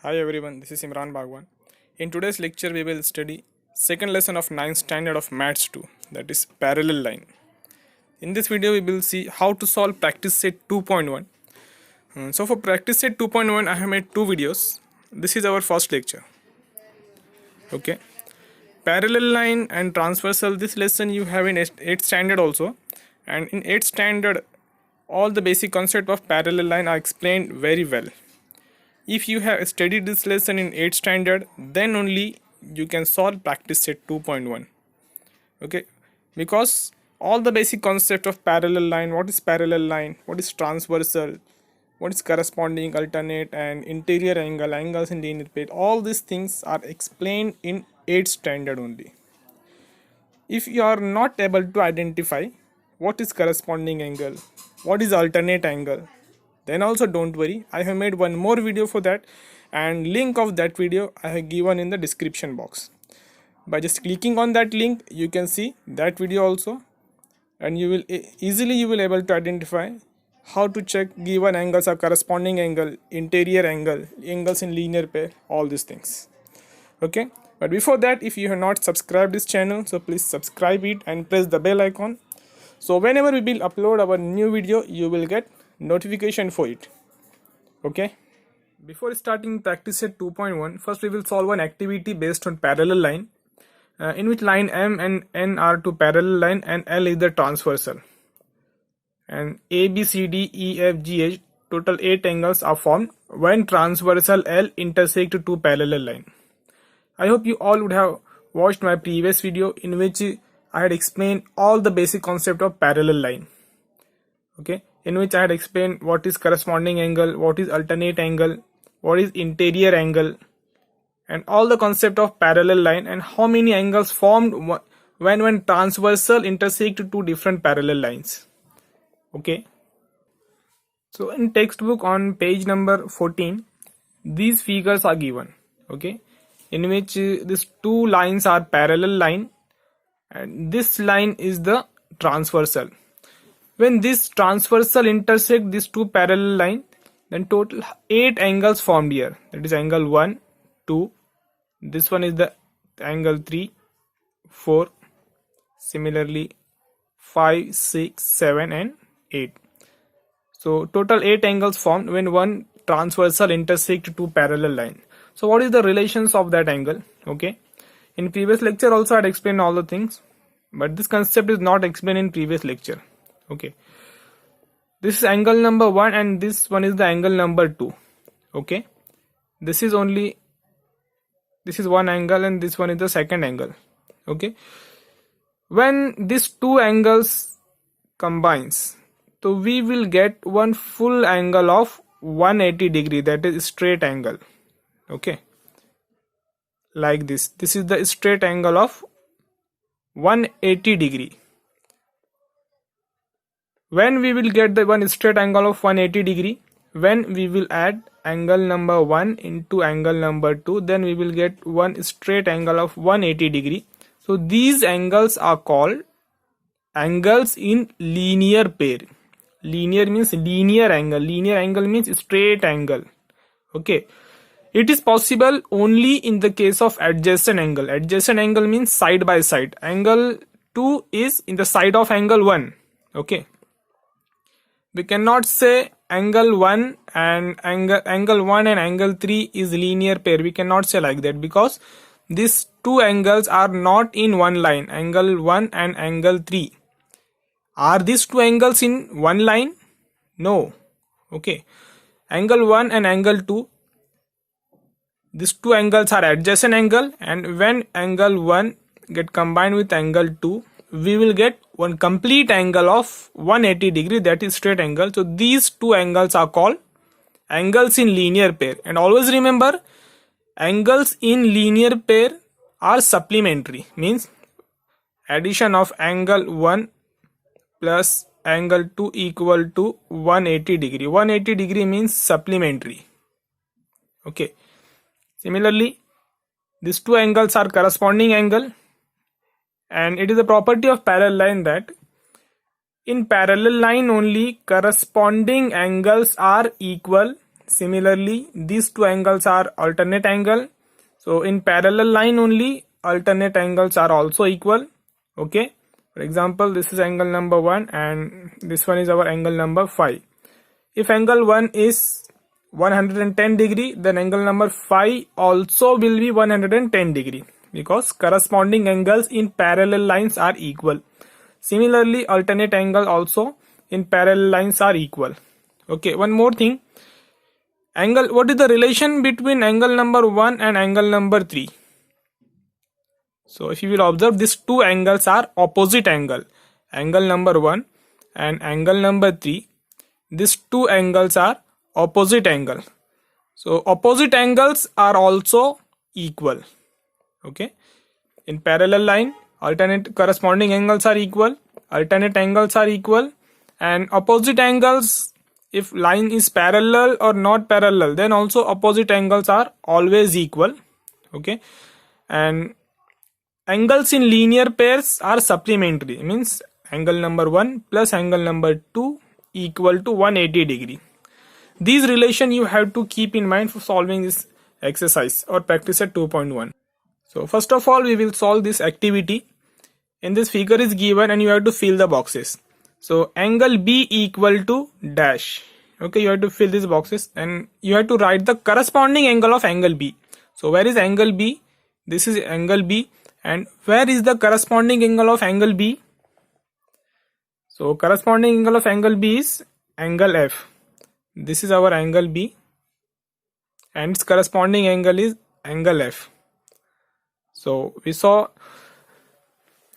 Hi everyone, this is Imran Bhagwan. In today's lecture, we will study second lesson of 9th standard of Maths 2, that is parallel line. In this video, we will see how to solve practice set 2.1. So for practice set 2.1, I have made two videos. This is our first lecture. Okay, parallel line and transversal. This lesson you have in 8th standard also, and in 8th standard, all the basic concept of parallel line are explained very well. If you have studied this lesson in 8th standard, then only you can solve practice set 2.1. Okay, because all the basic concept of parallel line, what is parallel line, what is transversal, what is corresponding, alternate, and interior angle, angles in linear pair, all these things are explained in 8th standard only. If you are not able to identify what is corresponding angle, what is alternate angle, then also don't worry, I have made one more video for that, and link of that video I have given in the description box. By just clicking on that link, you can see that video also, and you will easily able to identify how to check given angles or corresponding angle, interior angle, angles in linear pair, all these things. Okay, but before that, if you have not subscribed this channel, so please subscribe it and press the bell icon, so whenever we will upload our new video, you will get notification for it. Okay, before starting practice set 2.1, first we will solve an activity based on parallel line, in which line M and N are two parallel line and L is the transversal, and A, B, C, D, E, F, G, H, total 8 angles are formed when transversal L intersect two parallel line. I hope you all would have watched my previous video in which I had explained all the basic concept of parallel line. Okay, in which I had explained what is corresponding angle, what is alternate angle, what is interior angle, and all the concept of parallel line, and how many angles formed when transversal intersect two different parallel lines. Okay, so in textbook on page number 14, these figures are given. Okay, in which these two lines are parallel line, and this line is the transversal. When this transversal intersect these two parallel lines, then total 8 angles formed here. That is angle 1, 2. This one is the angle 3, 4. Similarly 5, 6, 7 and 8. So total 8 angles formed when one transversal intersect two parallel lines. So what is the relations of that angle? Okay, in previous lecture also I had explained all the things, but this concept is not explained in previous lecture. Okay, this is angle number 1 and this one is the angle number 2. Okay, this is one angle and this one is the second angle. Okay, when these two angles combines, so we will get one full angle of 180 degree, that is straight angle. Okay, like this is the straight angle of 180 degree. When we will get the one straight angle of 180 degree, when we will add angle number 1 into angle number 2, then we will get one straight angle of 180 degree. So these angles are called angles in linear pair. Linear means linear angle. Linear angle means straight angle. Okay, it is possible only in the case of adjacent angle. Adjacent angle means side by side. Angle 2 is in the side of angle 1. Okay, we cannot say angle 1 and angle 1 and angle 3 is linear pair. We cannot say like that, because these two angles are not in one line. Angle 1 and angle 3. Are these two angles in one line? No. Okay, angle 1 and angle 2, these two angles are adjacent angle, and when angle 1 get combined with angle 2, we will get one complete angle of 180 degree, that is straight angle. So these two angles are called angles in linear pair. And always remember, angles in linear pair are supplementary, means addition of angle 1 plus angle 2 equal to 180 degree. 180 degree means supplementary. Okay, similarly these two angles are corresponding angle, and it is a property of parallel line that in parallel line only corresponding angles are equal, Similarly, these two angles are alternate angle. So in parallel line only, alternate angles are also equal. Okay. For example, this is angle number 1 and this one is our angle number 5. If angle 1 is 110 degree, then angle number 5 also will be 110 degree, because corresponding angles in parallel lines are equal. Similarly, alternate angle also in parallel lines are equal. Okay, one more thing. Angle, what is the relation between angle number 1 and angle number 3? So if you will observe, these two angles are opposite angle. Angle number 1 and angle number 3. These two angles are opposite angle. So opposite angles are also equal. Okay. In parallel line, alternate corresponding angles are equal. Alternate angles are equal. And opposite angles, if line is parallel or not parallel, then also opposite angles are always equal. Okay. And angles in linear pairs are supplementary. Means angle number 1 plus angle number 2 equal to 180 degree. These relation you have to keep in mind for solving this exercise or practice at 2.1. So first of all, we will solve this activity. In this figure is given and you have to fill the boxes. So angle B equal to dash. Okay, you have to fill these boxes and you have to write the corresponding angle of angle B. So where is angle B? This is angle B. And where is the corresponding angle of angle B? So corresponding angle of angle B is angle F. This is our angle B and its corresponding angle is angle F. So we saw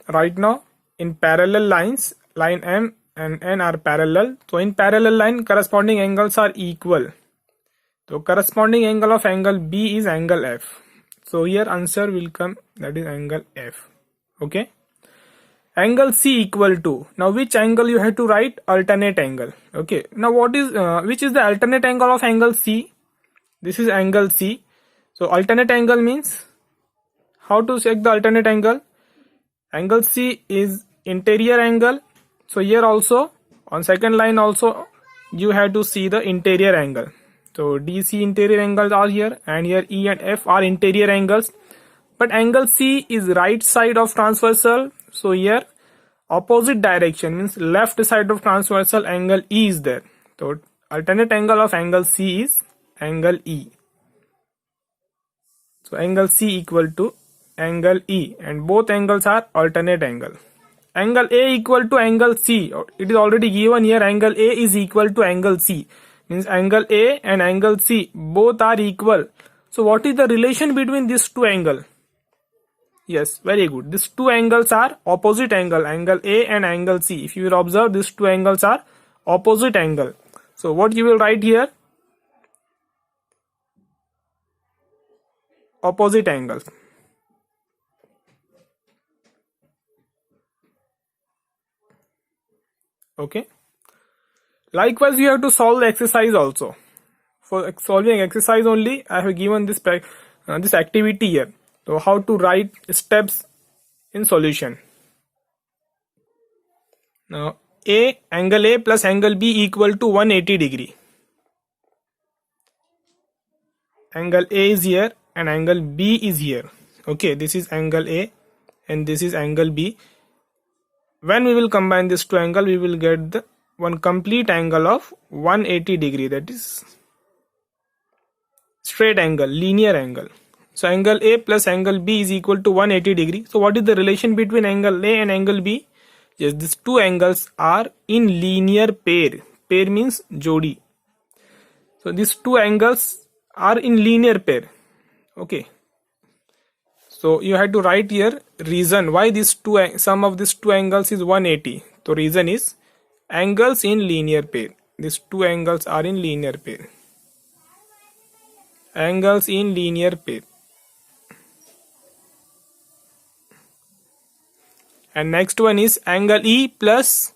right now in parallel lines, line M and N are parallel. So in parallel line, corresponding angles are equal. So corresponding angle of angle B is angle F. So here answer will come, that is angle F. Okay. Angle C equal to, now which angle you have to write? Alternate angle. Okay. Now what is which is the alternate angle of angle C? This is angle C. So alternate angle means, how to check the alternate angle? Angle C is interior angle. So here also on second line also you have to see the interior angle. So DC interior angles are here and here E and F are interior angles. But angle C is right side of transversal. So here opposite direction means left side of transversal, angle E is there. So alternate angle of angle C is angle E. So angle C equal to angle E and both angles are alternate angle. Angle A equal to angle C. It is already given here, angle A is equal to angle C. Means angle A and angle C both are equal. So what is the relation between these two angles? Yes, very good. These two angles are opposite angle, angle A and angle C. If you will observe, these two angles are opposite angle. So what you will write here? Opposite angles. Okay. Likewise, you have to solve the exercise also. For solving exercise only, I have given this this activity here. So how to write steps in solution. Now angle A plus angle B equal to 180 degree. Angle A is here and angle B is here. Okay, this is angle A and this is angle B. When we will combine this two angle, we will get the one complete angle of 180 degree, that is straight angle, linear angle. So angle A plus angle B is equal to 180 degree. So what is the relation between angle A and angle B? Yes, these two angles are in linear pair. Pair means jodi. So these two angles are in linear pair. Okay. So you have to write here reason why this sum of these two angles is 180. So reason is angles in linear pair. These two angles are in linear pair. Angles in linear pair. And next one is angle E plus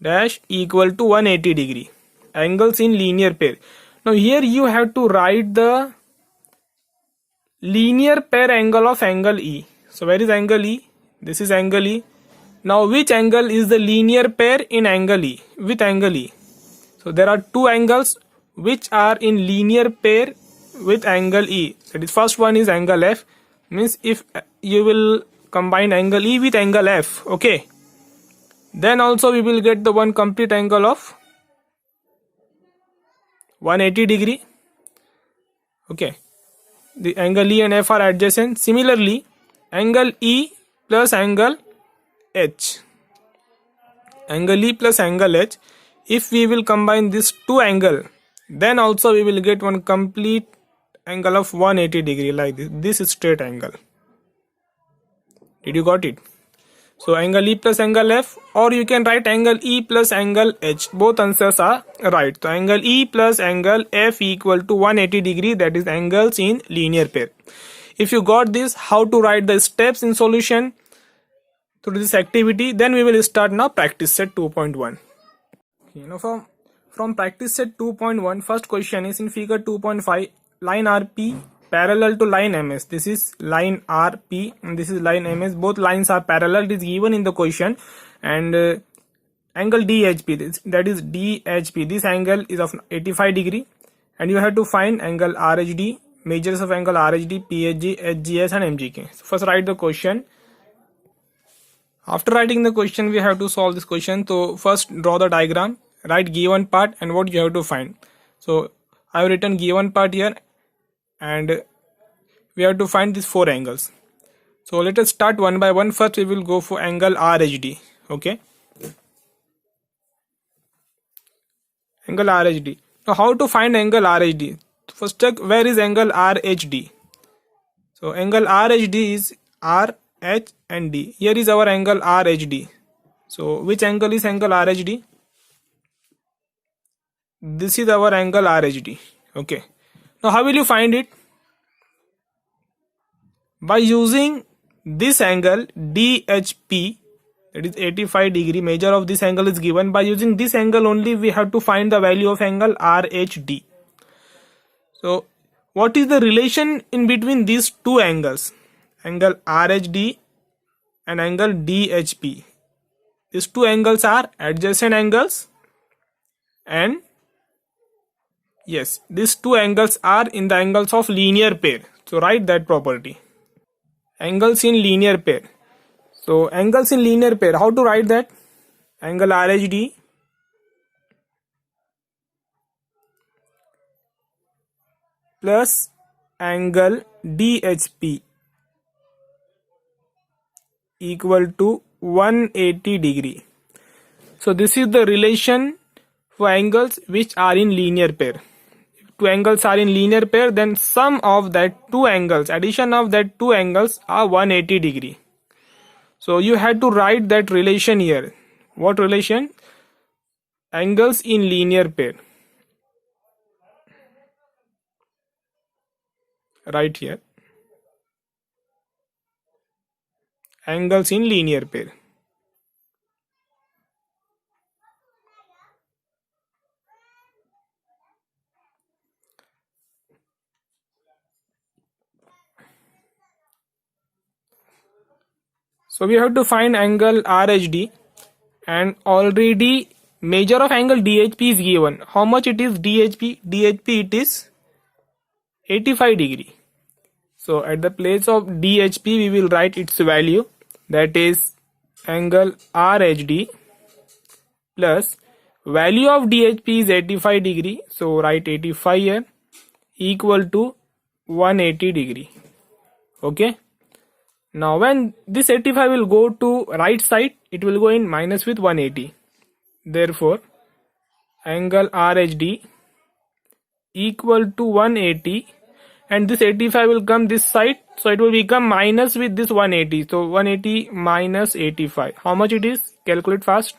dash equal to 180 degree. Angles in linear pair. Now here you have to write the linear pair angle of angle E. So where is angle E? This is angle E. Now which angle is the linear pair in angle E? With angle E. So there are two angles which are in linear pair with angle E. That is, first one is angle F, means if you will combine angle E with angle F, okay, then also we will get the one complete angle of 180 degree. Okay, the angle E and F are adjacent. Similarly, angle E plus angle H, angle E plus angle H, if we will combine these two angle, then also we will get one complete angle of 180 degree, like this is straight angle. Did you got it? So angle E plus angle F, or you can write angle E plus angle H. Both answers are right. So angle E plus angle F equal to 180 degree, that is angles in linear pair. If you got this, how to write the steps in solution to this activity, then we will start now practice set 2.1. Okay, now from practice set 2.1, first question is in figure 2.5, line RP parallel to line MS. This is line RP and this is line MS. Both lines are parallel. It is given in the question. And angle DHP, that is DHP, this angle is of 85 degree, and you have to find angle RHD, measures of angle RHD, PHG, HGS and MGK. So first write the question. After writing the question, we have to solve this question. So first draw the diagram, write given part and what you have to find. So I have written given part here, and we have to find these four angles. So let us start one by one. First we will go for angle RHD. Okay, angle RHD. Now how to find angle RHD? First check where is angle RHD. So angle RHD is R, H and D. Here is our angle RHD. So which angle is angle RHD? This is our angle RHD. Okay. Now how will you find it? By using this angle DHP, that is 85 degree, measure of this angle is given. By using this angle only, we have to find the value of angle RHD. So what is the relation in between these two angles, angle RHD and angle DHP? These two angles are adjacent angles, and yes, these two angles are in the angles of linear pair. So write that property, angles in linear pair. So angles in linear pair, how to write that? Angle RHD plus angle DHP equal to 180 degree. So this is the relation for angles which are in linear pair. If two angles are in linear pair, then sum of that two angles, addition of that two angles are 180 degree. So you had to write that relation here. What relation? Angles in linear pair. Right here. Angles in linear pair. So we have to find angle RHD, and already measure of angle DHP is given. How much it is DHP? DHP it is 85 degree. So at the place of DHP we will write its value, that is angle RHD plus value of DHP is 85 degree. So write 85 here equal to 180 degree. Okay. Now when this 85 will go to right side, it will go in minus with 180. Therefore angle RHD equal to 180, and this 85 will come this side, so it will become minus with this 180. So 180 minus 85, how much it is? Calculate fast.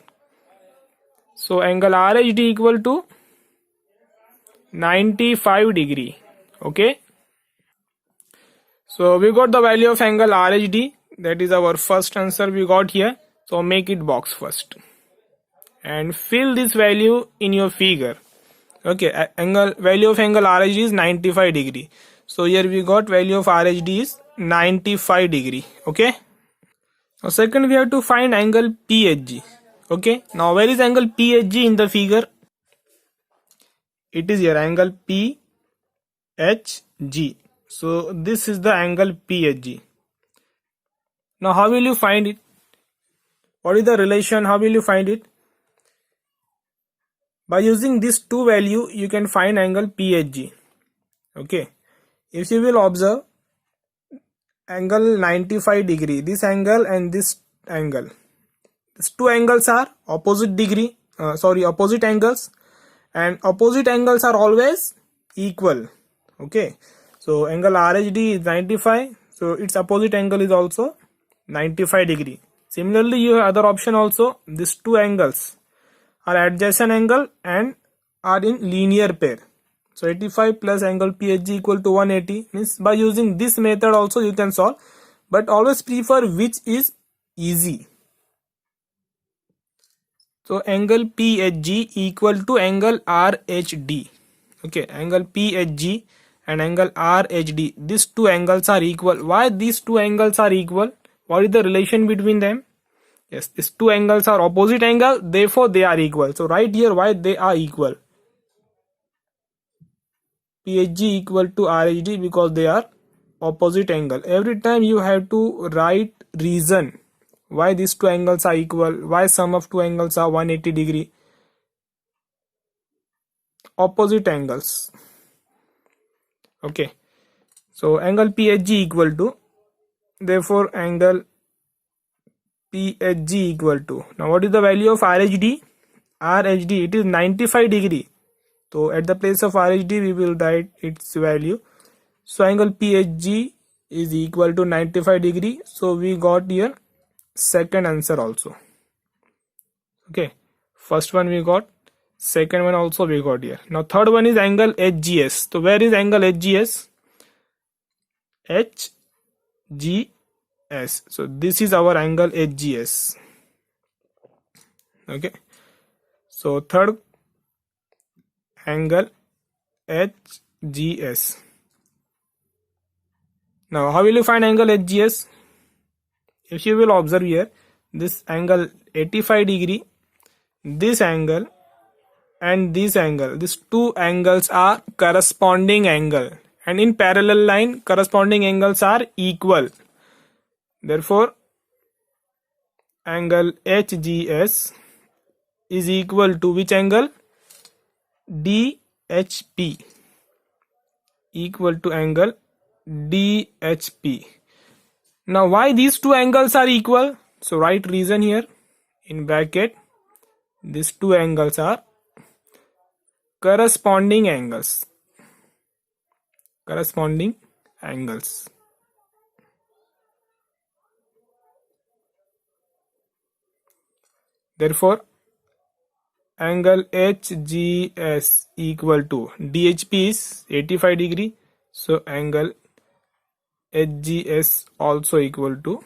So angle RHD equal to 95 degree. Okay. So we got the value of angle RHD, that is our first answer we got here. So make it box first and fill this value in your figure. Okay, value of angle RHD is 95 degree. So here we got value of RHD is 95 degree. Okay. Now second we have to find angle PHG. Okay. Now where is angle PHG in the figure? it is here angle PHG. So this is the angle PHG. Now how will you find it? What is the relation? How will you find it? By using this two value you can find angle PHG. Okay, if you will observe angle 95 degree, this angle and this angle, these two angles are opposite degree, opposite angles, and opposite angles are always equal. Okay, so angle RHD is 95, so its opposite angle is also 95 degree. Similarly, you have other option also. These two angles are adjacent angle and are in linear pair. So 85 plus angle PHG equal to 180, means by using this method also you can solve, but always prefer which is easy. So angle PHG equal to angle RHD. Okay, angle PHG and angle RHD, these two angles are equal. Why these two angles are equal? What is the relation between them? Yes, these two angles are opposite angle, therefore they are equal. So right here why they are equal. PHG equal to RHD because they are opposite angle. Every time you have to write reason why these two angles are equal, why sum of two angles are 180 degree. Opposite angles. Okay, so angle PHG equal to, therefore angle PHG equal to, now what is the value of RHD? RHD, it is 95 degree. So at the place of RHD we will write its value. So angle PHG is equal to 95 degree. So we got here second answer also. Okay, first one we got, second one also we got here. Now third one is angle HGS. So where is angle HGS? HGS. So this is our angle HGS. Okay, so third angle HGS. Now how will you find angle HGS? If you will observe here, this angle 85 degree, this angle and this angle, these two angles are corresponding angle, and in parallel line corresponding angles are equal. Therefore angle HGS is equal to which angle? DHP, equal to angle DHP. Now why these two angles are equal? So write reason here in bracket. These two angles are corresponding angles. Corresponding angles. Therefore angle HGS equal to DHP is 85 degree. So angle HGS also equal to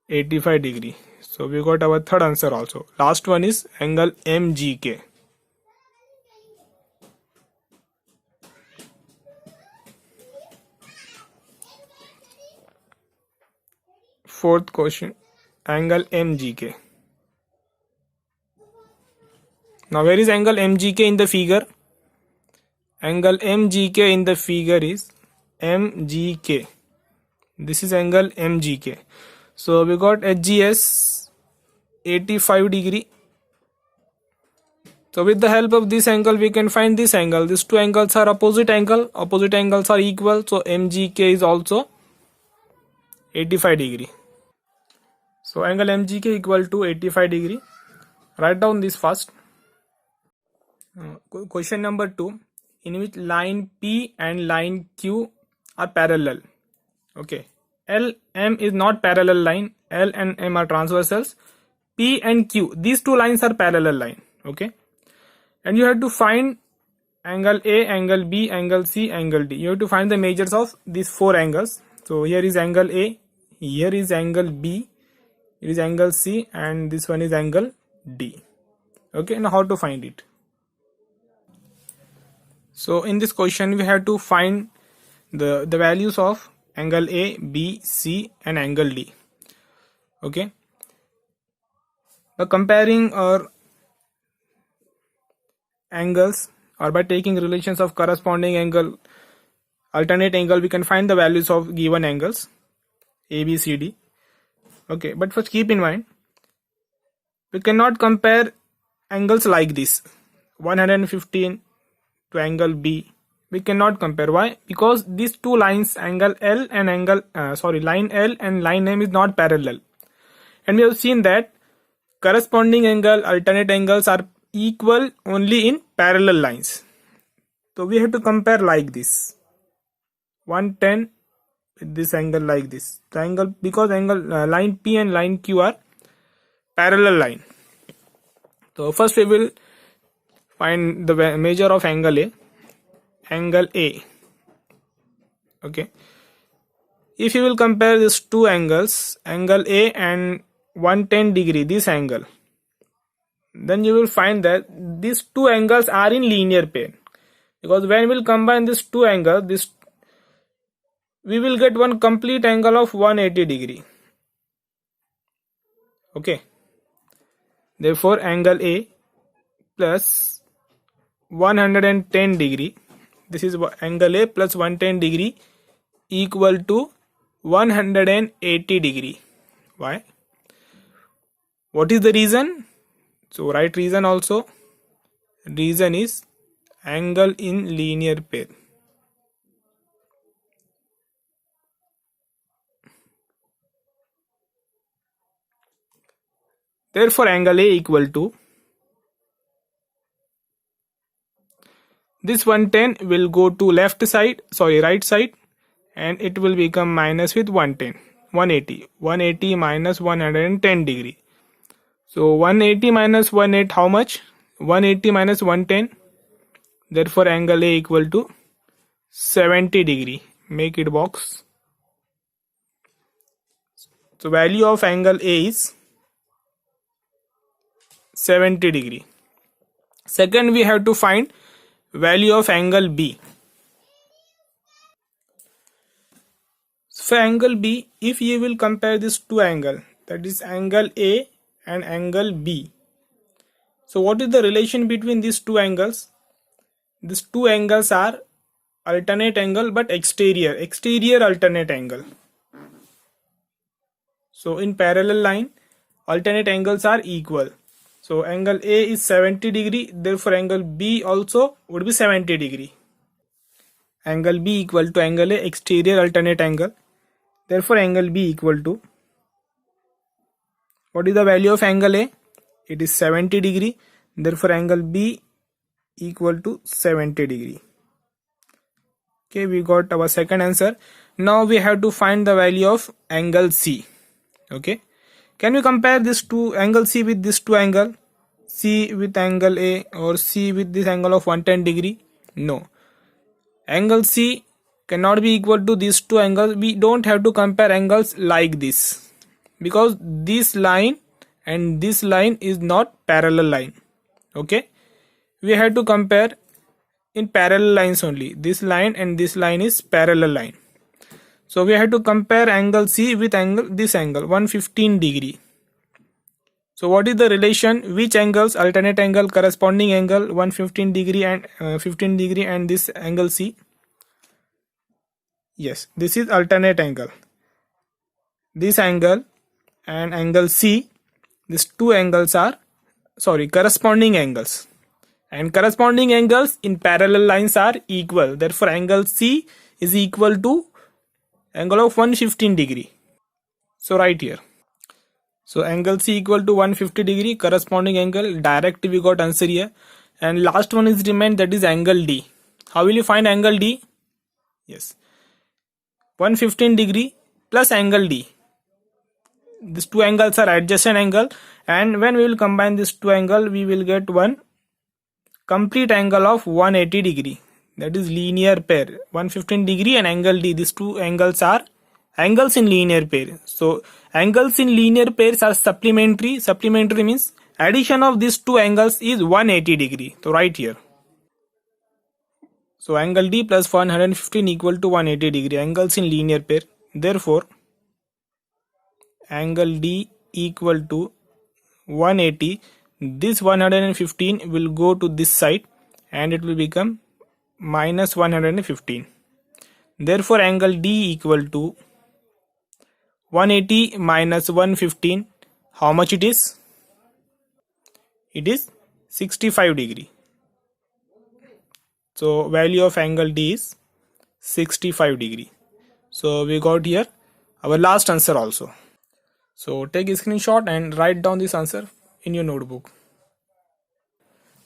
85 degree. So we got our third answer also. Last one is angle MGK. Fourth question, angle MGK. Now where is angle MGK in the figure? Angle MGK in the figure is MGK. This is angle MGK. So we got HGS 85 degree. So with the help of this angle we can find this angle. These two angles are opposite angle. Opposite angles are equal. So MGK is also 85 degree. So angle MGK equal to 85 degree. Write down this first. Question number 2, in which line P and line Q are parallel. Okay, L, M is not parallel line. L and M are transversals. P and Q, these two lines are parallel line. Okay, and you have to find angle A, angle B, angle C, angle D. You have to find the measures of these four angles. So here is angle A, here is angle B, here is angle C, and this one is angle D. Okay, now how to find it? So in this question we have to find the values of angle A, B, C and angle D. Okay, the comparing or angles or by taking relations of corresponding angle, alternate angle, we can find the values of given angles A, B, C, D. Okay, but first keep in mind, we cannot compare angles like this 115 to angle B. We cannot compare. Why? Because these two lines, angle L and line L and line M is not parallel, and we have seen that corresponding angle, alternate angles are equal only in parallel lines. So we have to compare like this 110 with this angle like this. The angle, because angle line P and line Q are parallel line. So first we will find the measure of angle A. Angle A. Okay. If you will compare these two angles, angle A and 110 degree, this angle, then you will find that these two angles are in linear pair. Because when we will combine these two angles, we will get one complete angle of 180 degree. Okay. Therefore, angle A plus 110 degree, this is angle A plus 110 degree equal to 180 degree. Why? What is the reason? So write reason also. Reason is angle in linear pair. Therefore, angle A equal to this 110 will go to right side, and it will become minus with 180 minus 110 degree. So 180 minus 180, how much? 180 minus 110. Therefore, angle A equal to 70 degree. Make it box. So value of angle A is 70 degree. Second, we have to find value of angle B. For angle B, if you will compare these two angles, that is angle A and angle B. So what is the relation between these two angles? These two angles are alternate angle but exterior alternate angle. So in parallel line, alternate angles are equal. So angle A is 70 degree, therefore angle B also would be 70 degree. Angle B equal to angle A, exterior alternate angle. Therefore angle B equal to, what is the value of angle A? It is 70 degree. Therefore angle B equal to 70 degree. Okay, we got our second answer. Now we have to find the value of angle C. Okay, can we compare this two angle C with this two angle? C with angle A or C with this angle of 110 degree? No. Angle C cannot be equal to these two angles. We don't have to compare angles like this, because this line and this line is not parallel line. Okay, we have to compare in parallel lines only. This line and this line is parallel line. So we have to compare angle C with this angle 115 degree. So what is the relation? Which angles? Alternate angle, corresponding angle 115 degree and 15 degree, and this angle C. Yes, this is alternate angle. This angle and angle C, these two angles are corresponding angles, and corresponding angles in parallel lines are equal. Therefore angle C is equal to angle of 115 degree. So right here. So angle C equal to 150 degree, corresponding angle. Direct we got answer here. And last one is remained, that is angle D. How will you find angle D? Yes, 115 degree plus angle D. These two angles are adjacent angle, and when we will combine these two angles, we will get one complete angle of 180 degree. That is linear pair. 115 degree and angle D. These two angles are angles in linear pair. So angles in linear pairs are supplementary. Supplementary means addition of these two angles is 180 degree. So right here. So angle D plus 115 equal to 180 degree. Angles in linear pair. Therefore angle D equal to 180. This 115 will go to this side, and it will become minus 115. Therefore angle D equal to 180 minus 115. How much it is? It is 65 degree. So value of angle D is 65 degree. So we got here our last answer also. So take a screenshot and write down this answer in your notebook.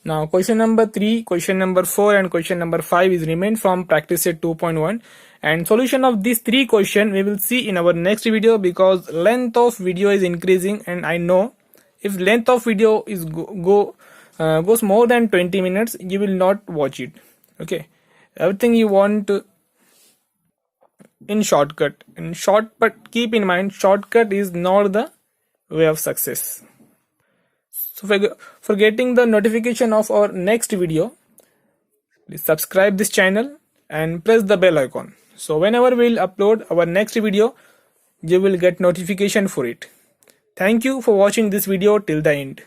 Now question number 3, question number 4 and question number 5 is remain from practice set 2.1, and solution of these 3 questions we will see in our next video, because length of video is increasing, and I know if length of video is goes more than 20 minutes you will not watch it. Okay, everything you want in shortcut, but keep in mind shortcut is not the way of success. So for getting the notification of our next video, please subscribe this channel and press the bell icon. So whenever we'll upload our next video, you will get notification for it. Thank you for watching this video till the end.